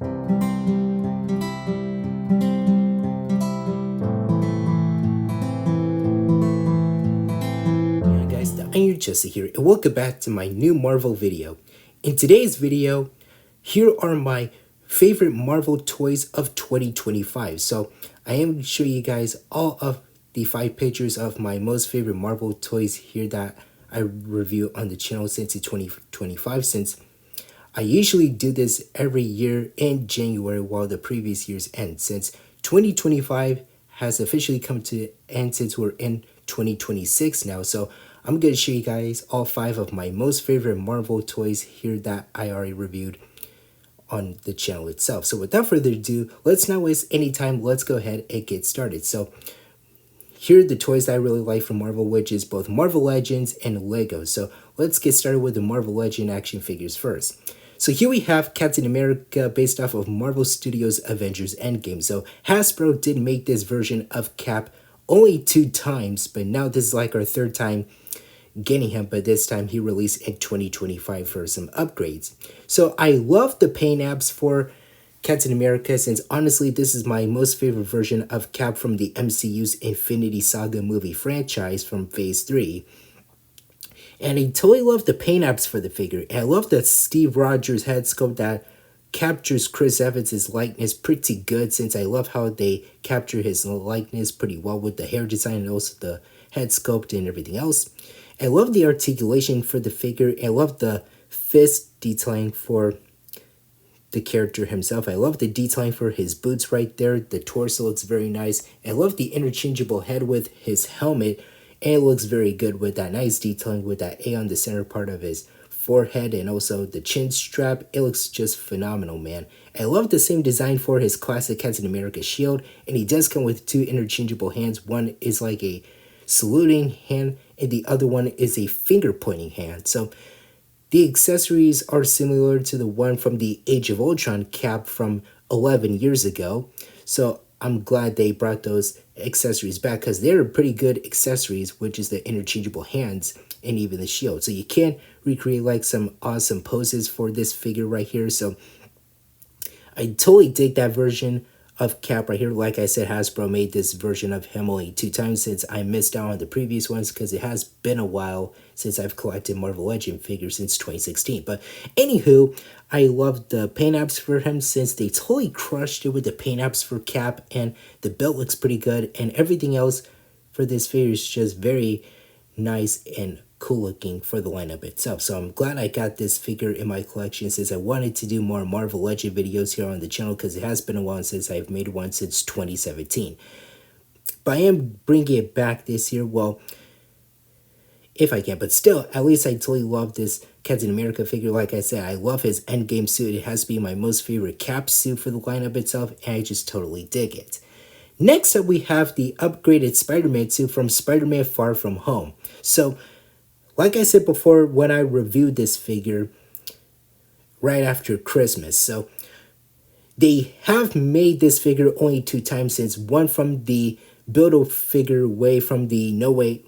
Yeah, guys, the Iron Jesse here, and welcome back to my new Marvel video. In today's video, here are my favorite Marvel toys of 2025. So I am going to show you guys all of the 5 pictures of my most favorite Marvel toys here that I review on the channel since 2025, since I usually do this every year in January while the previous years end, since 2025 has officially come to end since we're in 2026 now. So I'm going to show you guys all 5 of my most favorite Marvel toys here that I already reviewed on the channel itself. So without further ado, let's not waste any time. Let's go ahead and get started. So here are the toys that I really like from Marvel, which is both Marvel Legends and Lego. So let's get started with the Marvel Legend action figures first. So here we have Captain America based off of Marvel Studios' Avengers Endgame. So Hasbro did make this version of Cap only 2 times, but now this is like our 3rd time getting him, but this time he released in 2025 for some upgrades. So I love the paint apps for Captain America, since honestly this is my most favorite version of Cap from the MCU's Infinity Saga movie franchise from Phase 3. And I totally love the paint apps for the figure. And I love the Steve Rogers head sculpt that captures Chris Evans' likeness pretty good, since I love how they capture his likeness pretty well with the hair design and also the head sculpt and everything else. I love the articulation for the figure. I love the fist detailing for the character himself. I love the detailing for his boots right there. The torso looks very nice. I love the interchangeable head with his helmet. And it looks very good with that nice detailing with that A on the center part of his forehead and also the chin strap. It looks just phenomenal, man. I love the same design for his classic Captain America shield, and he does come with 2 interchangeable hands. One is like a saluting hand and the other one is a finger pointing hand. So the accessories are similar to the one from the Age of Ultron Cap from 11 years ago. So I'm glad they brought those accessories back, because they're pretty good accessories, which is the interchangeable hands and even the shield. So you can recreate like some awesome poses for this figure right here. So I totally dig that version of Cap right here. Like I said, Hasbro made this version of him only 2 times, since I missed out on the previous ones because it has been a while since I've collected Marvel Legend figures since 2016. But anywho, I love the paint apps for him, since they totally crushed it with the paint apps for Cap, and the belt looks pretty good, and everything else for this figure is just very nice and cool looking for the lineup itself. So I'm glad I got this figure in my collection, since I wanted to do more Marvel Legend videos here on the channel, because it has been a while since I've made one since 2017. But I am bringing it back this year, well, if I can, but still, at least I totally love this Captain America figure. Like I said, I love his Endgame suit. It has to be my most favorite Cap suit for the lineup itself, and I just totally dig it. Next up, we have the upgraded Spider-Man suit from Spider-Man Far From Home. So like I said before, when I reviewed this figure right after Christmas, so they have made this figure only 2 times, since one from the Build-A-Figure way from the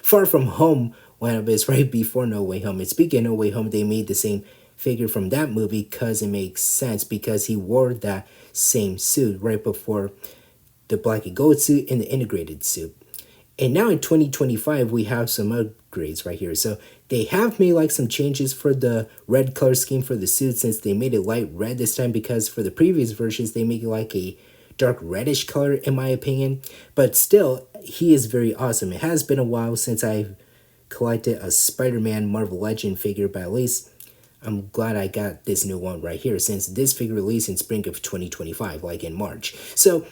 Far From Home lineup is right before No Way Home. And speaking of No Way Home, they made the same figure from that movie because it makes sense, because he wore that same suit right before the black and gold suit and the integrated suit. And now in 2025, we have some upgrades right here. So they have made like some changes for the red color scheme for the suit, since they made it light red this time, because for the previous versions, they make it like a dark reddish color in my opinion. But still, he is very awesome. It has been a while since I've collected a Spider-Man Marvel Legend figure, but at least I'm glad I got this new one right here, since this figure released in spring of 2025, like in March. So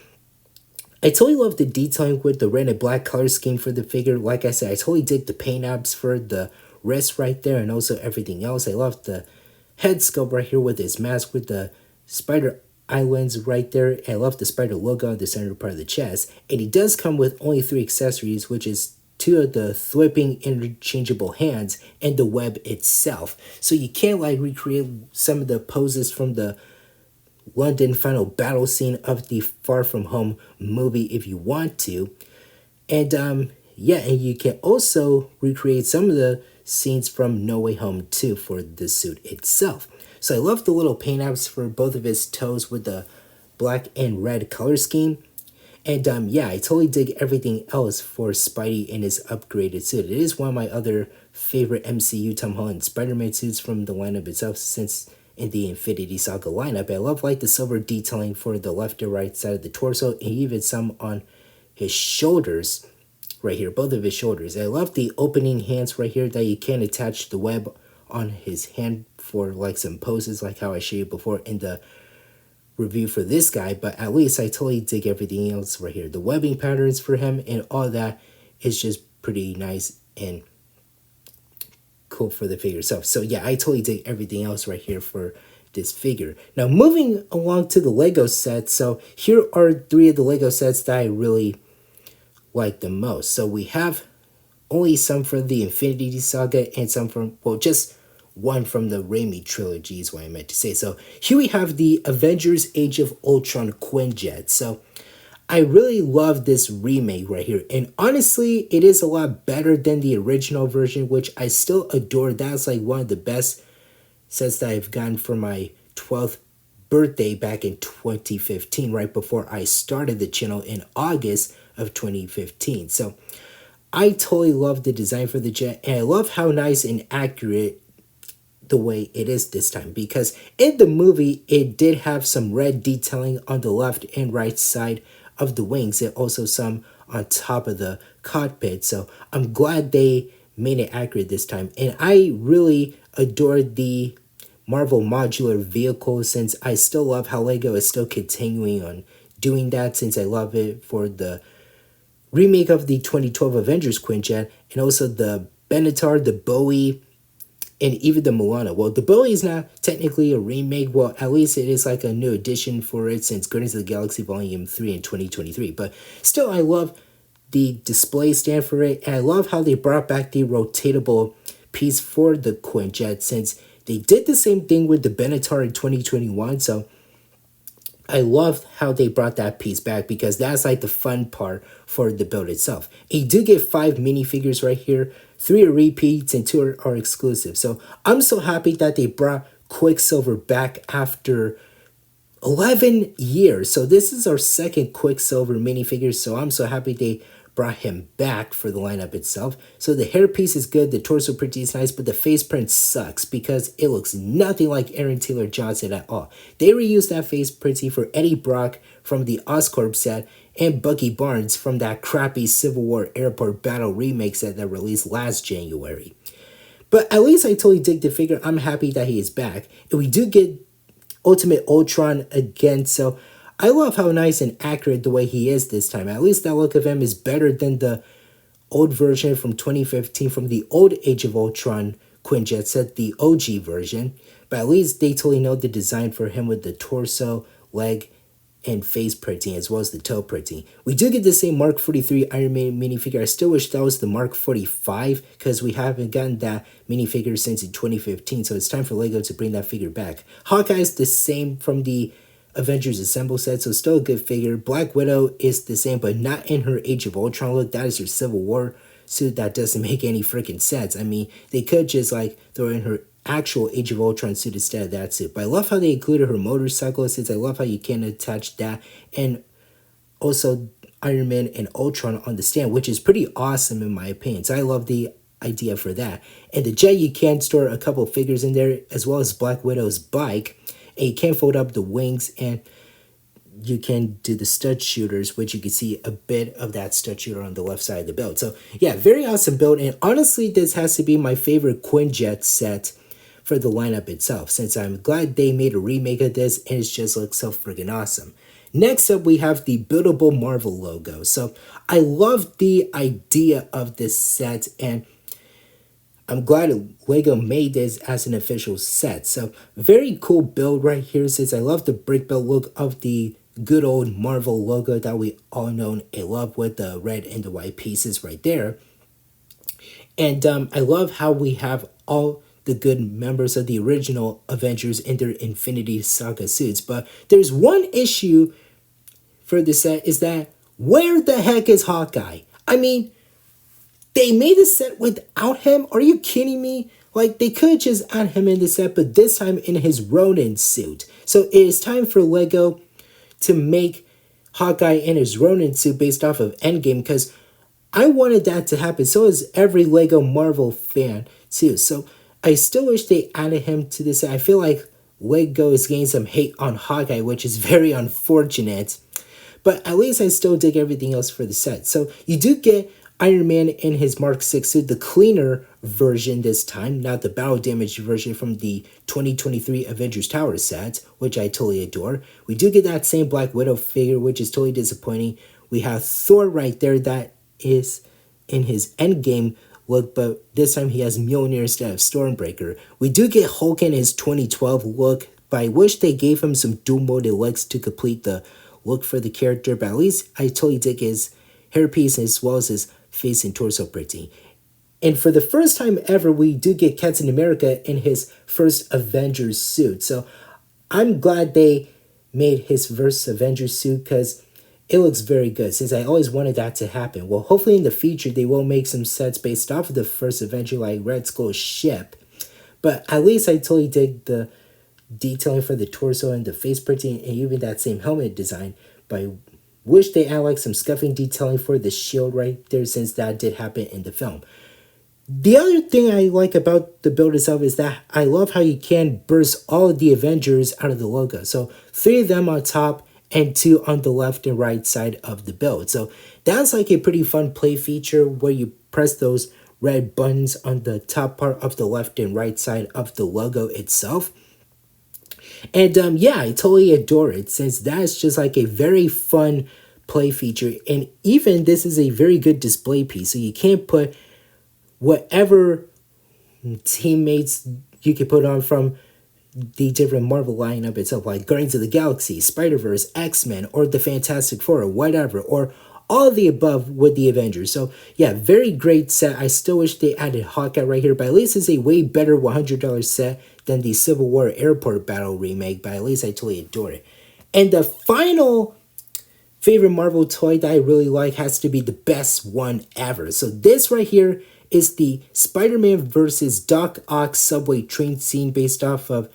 I totally love the detailing with the red and black color scheme for the figure. Like I said, I totally dig the paint apps for the wrist right there and also everything else. I love the head sculpt right here with his mask with the spider islands right there. I love the spider logo on the center part of the chest. And he does come with only 3 accessories, which is 2 of the flipping interchangeable hands and the web itself. So you can like recreate some of the poses from the London final battle scene of the Far From Home movie if you want to. And yeah, and you can also recreate some of the scenes from No Way Home 2 for the suit itself. So I love the little paint apps for both of his toes with the black and red color scheme. And yeah, I totally dig everything else for Spidey in his upgraded suit. It is one of my other favorite MCU Tom Holland Spider-Man suits from the lineup itself, since in the Infinity Saga lineup. I love like the silver detailing for the left and right side of the torso, and even some on his shoulders right here, both of his shoulders. I love the opening hands right here that you can attach the web on his hand for like some poses, like how I showed you before in the review for this guy. But at least I totally dig everything else right here. The webbing patterns for him and all that is just pretty nice and cool for the figure itself. So yeah, I totally dig everything else right here for this figure. Now moving along to the Lego set. So here are 3 of the Lego sets that I really like the most. So we have only some from the Infinity Saga and some from, well, just one from the Raimi trilogy is what I meant to say. So here we have the Avengers Age of Ultron Quinjet. So I really love this remake right here. And honestly, it is a lot better than the original version, which I still adore. That's like one of the best sets that I've gotten for my 12th birthday back in 2015, right before I started the channel in August of 2015. So I totally love the design for the jet, and I love how nice and accurate the way it is this time, because in the movie it did have some red detailing on the left and right side of the wings, and also some on top of the cockpit. So I'm glad they made it accurate this time, and I really adored the Marvel modular vehicle, since I still love how Lego is still continuing on doing that, since I love it for the remake of the 2012 Avengers Quinjet, and also the Benatar, the Bowie, and even the Moana. Well, the Bowie is not technically a remake. Well, at least it is like a new addition for it, since Guardians of the Galaxy Volume 3 in 2023. But still, I love the display stand for it, and I love how they brought back the rotatable piece for the Quinjet, since they did the same thing with the Benatar in 2021. So I loved how they brought that piece back, because that's like the fun part for the build itself. And you do get 5 minifigures right here. 3 are repeats and 2 are exclusive. So I'm so happy that they brought Quicksilver back after 11 years. So this is our second Quicksilver minifigure. So I'm so happy they brought him back for the lineup itself. So the hairpiece is good, the torso pretty is nice, but the face print sucks because it looks nothing like Aaron Taylor Johnson at all. They reused that face printing for Eddie Brock from the Oscorp set and Bucky Barnes from that crappy Civil War Airport Battle remake set that released last January. But at least I totally dig the figure. I'm happy that he is back. And we do get Ultimate Ultron again, so I love how nice and accurate the way he is this time. At least that look of him is better than the old version from 2015 from the old Age of Ultron Quinjet set, the OG version. But at least they totally know the design for him with the torso, leg, and face printing, as well as the toe printing. We do get the same Mark 43 Iron Man minifigure. I still wish that was the Mark 45, because we haven't gotten that minifigure since in 2015, so it's time for Lego to bring that figure back. Hawkeye's the same from the Avengers Assemble set, so still a good figure. Black Widow is the same, but not in her Age of Ultron look. That is her Civil War suit. That doesn't make any freaking sense. I mean, they could just like throw in her actual Age of Ultron suit instead of that suit. But I love how they included her motorcycle since I love how you can attach that, and also Iron Man and Ultron on the stand, which is pretty awesome in my opinion. So I love the idea for that. And the jet, you can store a couple figures in there, as well as Black Widow's bike, and you can fold up the wings, and you can do the stud shooters, which you can see a bit of that stud shooter on the left side of the build. So yeah, very awesome build, and honestly this has to be my favorite Quinjet set for the lineup itself, since I'm glad they made a remake of this and it just looks so freaking awesome. Next up, we have the Buildable Marvel logo. So I love the idea of this set, and I'm glad Lego made this as an official set. So very cool build right here, since I love the brick build look of the good old Marvel logo that we all know and love, with the red and the white pieces right there. And I love how we have all the good members of the original Avengers in their Infinity Saga suits. But there's one issue for the set, is that where the heck is Hawkeye? I mean, they made a set without him? Are you kidding me? Like, they could just add him in the set, but this time in his Ronin suit. So it is time for LEGO to make Hawkeye in his Ronin suit based off of Endgame, because I wanted that to happen. So is every LEGO Marvel fan too. So I still wish they added him to this. I feel like LEGO is getting some hate on Hawkeye, which is very unfortunate. But at least I still dig everything else for the set. So you do get Iron Man in his Mark 6 suit, the cleaner version this time, not the battle damage version from the 2023 Avengers Tower set, which I totally adore. We do get that same Black Widow figure, which is totally disappointing. We have Thor right there that is in his Endgame look, but this time he has Mjolnir instead of Stormbreaker. We do get Hulk in his 2012 look, but I wish they gave him some dual-molded legs to complete the look for the character, but at least I totally dig his hairpiece as well as his face and torso printing. And for the first time ever, we do get Captain America in his first Avengers suit. So I'm glad they made his first Avengers suit because it looks very good, since I always wanted that to happen. Well, hopefully in the future, they will make some sets based off of the first Avenger, like Red Skull's ship. But at least I totally dig the detailing for the torso and the face printing and even that same helmet design. But I wish they add like some scuffing detailing for the shield right there, since that did happen in the film. The other thing I like about the build itself is that I love how you can burst all of the Avengers out of the logo. So 3 of them on top and 2 on the left and right side of the build. So that's like a pretty fun play feature where you press those red buttons on the top part of the left and right side of the logo itself. And yeah, I totally adore it, since that's just like a very fun play feature. And even this is a very good display piece. So you can't put whatever teammates you can put on from the different Marvel lineup itself, like Guardians of the Galaxy, Spider-Verse, X-Men, or the Fantastic Four, or whatever, or all of the above with the Avengers. So yeah, very great set. I still wish they added Hawkeye right here, but at least it's a way better $100 set than the Civil War Airport Battle remake, but at least I totally adore it. And the final favorite Marvel toy that I really like has to be the best one ever. So this right here is the Spider-Man versus Doc Ock subway train scene based off of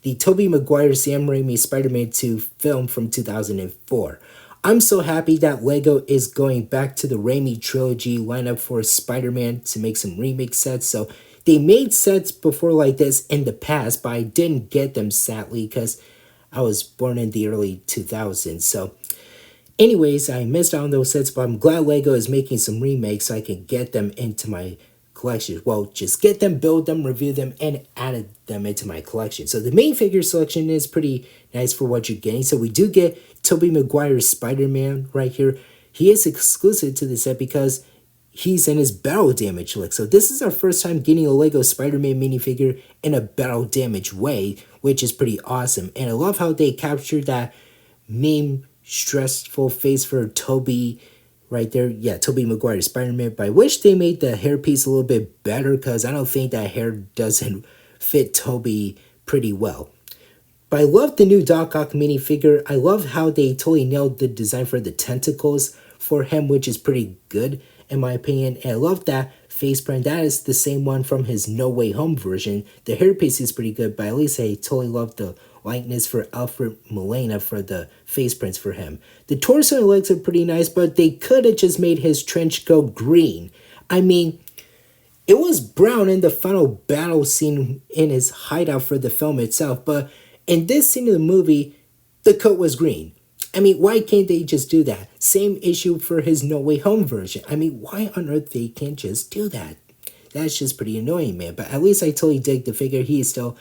the Tobey Maguire Sam Raimi Spider-Man 2 film from 2004. I'm so happy that LEGO is going back to the Raimi trilogy lineup for Spider-Man to make some remake sets. So they made sets before like this in the past, but I didn't get them sadly because I was born in the early 2000s. So anyways, I missed out on those sets, but I'm glad LEGO is making some remakes so I can get them into my collection. Well, just get them, build them, review them, and add them into my collection. So the main figure selection is pretty nice for what you're getting. So we do get Tobey Maguire's Spider-Man right here. He is exclusive to the set because he's in his battle damage look. So this is our first time getting a LEGO Spider-Man minifigure in a battle damage way, which is pretty awesome. And I love how they captured that meme stressful face for Tobey right there. Yeah, Tobey Maguire Spider-Man. But I wish they made the hairpiece a little bit better because I don't think that hair doesn't fit Tobey pretty well. But I love the new Doc Ock minifigure. I love how they totally nailed the design for the tentacles for him, which is pretty good in my opinion. And I love that face print. That is the same one from his No Way Home version. The hairpiece is pretty good, but at least I totally love the likeness for Alfred Molina for the face prints for him. The torso and legs are pretty nice, but they could have just made his trench coat green. I mean, it was brown in the final battle scene in his hideout for the film itself, but in this scene of the movie, the coat was green. I mean, why can't they just do that? Same issue for his No Way Home version. I mean, why on earth they can't just do that? That's just pretty annoying, man. But at least I totally dig the figure. He still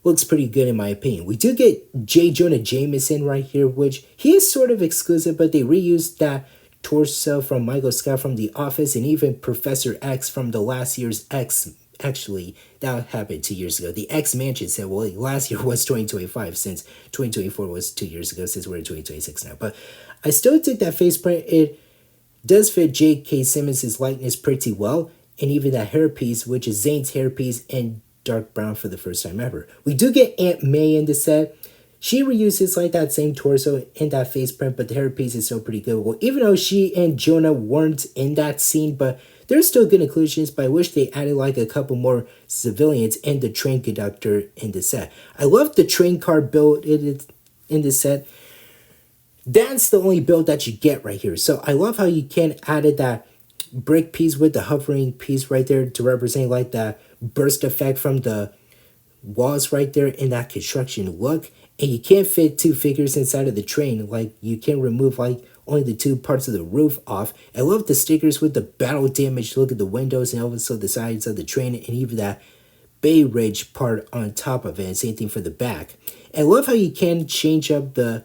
looks pretty good in my opinion. We do get J. Jonah Jameson right here, which he is sort of exclusive, but they reused that torso from Michael Scott from The Office and even Professor X from the last year's X. Actually, that happened 2 years ago. The X Mansion said, well, last year was 2025 since 2024 was 2 years ago since we're in 2026 now. But I still think that face print, it does fit J.K. Simmons' likeness pretty well. And even that hairpiece, which is Zane's hairpiece in dark brown for the first time ever. We do get Aunt May in the set. She reuses like that same torso in that face print, but the hairpiece is still pretty good. Well, even though she and Jonah weren't in that scene, but they're still good inclusions, but I wish they added like a couple more civilians and the train conductor in the set. I love the train car build in the set. That's the only build that you get right here. So I love how you can added that brick piece with the hovering piece right there to represent like that burst effect from the walls right there in that construction look. And you can't fit two figures inside of the train. Like, you can remove like only the two parts of the roof off. I love the stickers with the battle damage look at the windows and also the sides of the train, and even that Bay Ridge part on top of it. And same thing for the back. I love how you can change up the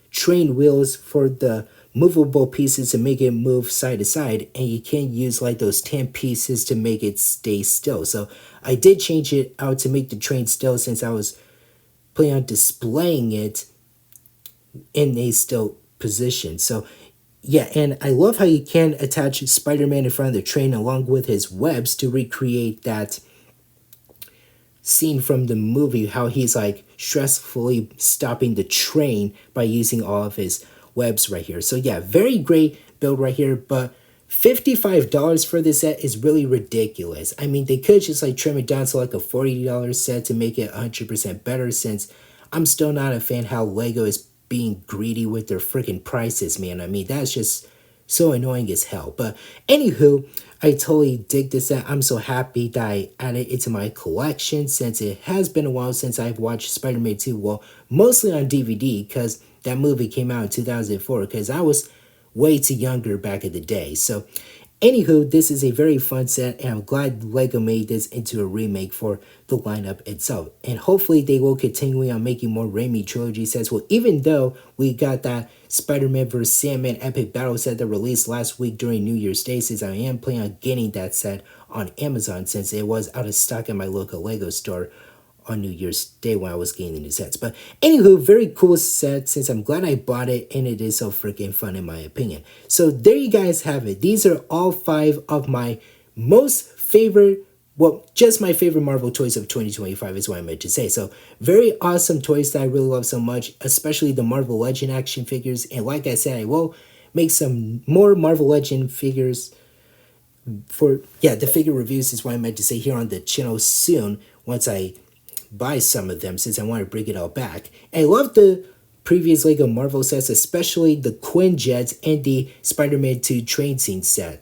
train wheels for the movable pieces to make it move side to side, and you can use like those 10 pieces to make it stay still. So I did change it out to make the train still, since I was planning on displaying it in a still position. So yeah, and I love how you can attach Spider-Man in front of the train along with his webs to recreate that scene from the movie, how he's like stressfully stopping the train by using all of his webs right here. So yeah, very great build right here, but $55 for this set is really ridiculous. I mean, they could just like trim it down to like a $40 set to make it 100% better, since I'm still not a fan how Lego is being greedy with their freaking prices, man. I mean, that's just so annoying as hell. But anywho, I totally dig this set. I'm so happy that I added it to my collection, since it has been a while since I've watched Spider-Man 2. Well, mostly on DVD, because that movie came out in 2004, because I was way too younger back in the day. So anywho, this is a very fun set, and I'm glad LEGO made this into a remake for the lineup itself. And hopefully they will continue on making more Raimi trilogy sets. Well, even though we got that Spider-Man vs. Sandman epic battle set that released last week during New Year's Day, since I am planning on getting that set on Amazon, since it was out of stock in my local LEGO store on New Year's Day when I was getting the new sets. But anywho, very cool set, since I'm glad I bought it, and it is so freaking fun in my opinion. So there you guys have it. These are all 5 of my most favorite, well, just my favorite Marvel toys of 2025 is what I meant to say. So very awesome toys that I really love so much, especially the Marvel Legend action figures. And like I said, I will make some more Marvel Legend figures for, yeah, the figure reviews is what I meant to say here on the channel soon, once I buy some of them, since I want to bring it all back. And I love the previous LEGO Marvel sets, especially the Quinjets and the Spider-Man 2 train scene set.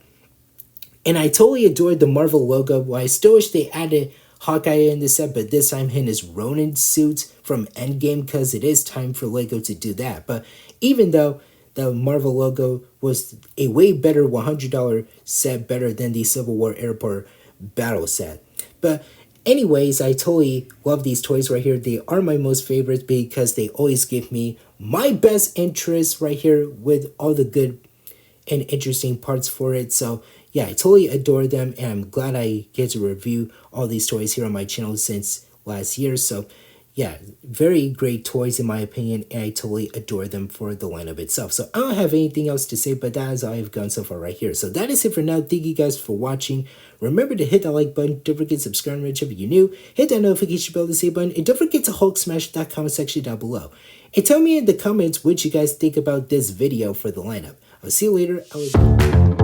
And I totally adored the Marvel logo. Well, I still wish they added Hawkeye in the set, but this time in his Ronin suit from Endgame, because it is time for LEGO to do that. But even though the Marvel logo was a way better $100 set, better than the Civil War Airport battle set. But anyways, I totally love these toys right here. They are my most favorites because they always give me my best interest right here with all the good and interesting parts for it. So yeah, I totally adore them, and I'm glad I get to review all these toys here on my channel since last year. So yeah, very great toys in my opinion, and I totally adore them for the lineup itself. So I don't have anything else to say, but that is all I've gone so far right here. So that is it for now. Thank you guys for watching. Remember to hit that like button. Don't forget to subscribe if you're new. Hit that notification bell to say button. And don't forget to Hulk smash that comment section down below. And tell me in the comments what you guys think about this video for the lineup. I'll see you later.